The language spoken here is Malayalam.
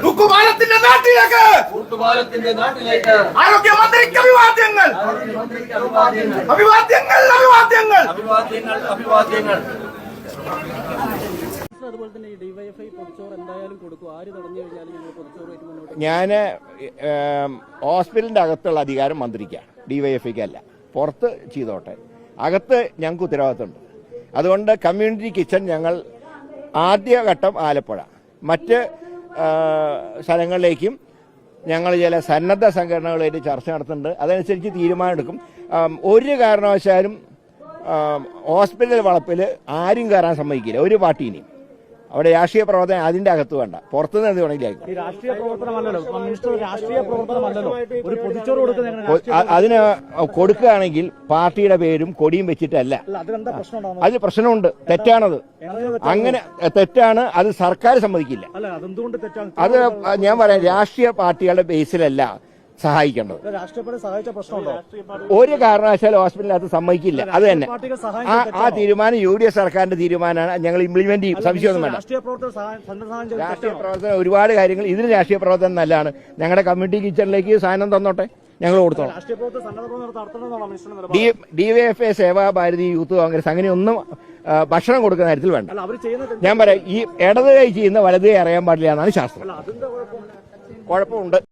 തൂക്കുപാലത്തിന്റെ നാട്ടിലേക്ക് ആരോഗ്യമന്ത്രിക്ക് അഭിവാദ്യങ്ങൾ. അഭിവാദ്യങ്ങൾ അഭിവാദ്യങ്ങൾ അഭിവാദ്യങ്ങൾ. ഞാൻ ഹോസ്പിറ്റലിൻ്റെ അകത്തുള്ള അധികാരം മന്ത്രിക്കാണ്, ഡിവൈഎഫ്ഐക്ക് അല്ല. പുറത്ത് ചെയ്തോട്ടെ, അകത്ത് ഞങ്ങൾക്ക് ഉത്തരവാദിത്തമുണ്ട്. അതുകൊണ്ട് കമ്മ്യൂണിറ്റി കിച്ചൺ ഞങ്ങൾ ആദ്യഘട്ടം ആലപ്പുഴ, മറ്റ് സ്ഥലങ്ങളിലേക്കും ഞങ്ങൾ ചില സന്നദ്ധ സംഘടനകളായിട്ട് ചർച്ച നടത്തുന്നുണ്ട്. അതനുസരിച്ച് തീരുമാനമെടുക്കും. ഒരു കാരണവശാലും ഹോസ്പിറ്റൽ വളപ്പിൽ ആരും കയറാൻ സമ്മതിക്കില്ല, ഒരു പാർട്ടീനെയും. അവിടെ രാഷ്ട്രീയ പ്രവർത്തനം അതിന്റെ അകത്ത് വേണ്ട, പുറത്തുനിന്ന് എന്ത് വേണമെങ്കിലും അതിന് കൊടുക്കുകയാണെങ്കിൽ പാർട്ടിയുടെ പേരും കൊടിയും വെച്ചിട്ടല്ല. അത് പ്രശ്നമുണ്ട്, തെറ്റാണത്. അങ്ങനെ തെറ്റാണ്, അത് സർക്കാർ സമ്മതിക്കില്ല. അത് ഞാൻ പറയാം, രാഷ്ട്രീയ പാർട്ടികളുടെ ബേസിലല്ല സഹായിക്കേണ്ടത്. ഒരു കാരണവശാലും ഹോസ്പിറ്റലിനകത്ത് സമ്മതിക്കില്ല. അത് തന്നെ ആ തീരുമാനം UDF സർക്കാരിന്റെ തീരുമാനമാണ്. ഞങ്ങൾ ഇംപ്ലിമെന്റ് ചെയ്യും, സംശയമൊന്നും വേണ്ട. രാഷ്ട്രീയ പ്രവർത്തനം ഒരുപാട് കാര്യങ്ങൾ, ഇതിന് രാഷ്ട്രീയ പ്രവർത്തനം നല്ലതാണ്. ഞങ്ങളുടെ കമ്മ്യൂണിറ്റി കിച്ചണിലേക്ക് സാധനം തന്നോട്ടെ, ഞങ്ങൾ കൊടുത്തോളാം. DYFI, സേവാഭാരതി, യൂത്ത് കോൺഗ്രസ് അങ്ങനെയൊന്നും ഭക്ഷണം കൊടുക്കുന്ന കാര്യത്തിൽ വേണ്ട. ഞാൻ പറയാം, ഈ ഇടത് കൈ ചെയ്യുന്ന വലത് കൈ അറിയാൻ പാടില്ല എന്നാണ് ശാസ്ത്രം. കുഴപ്പമുണ്ട്.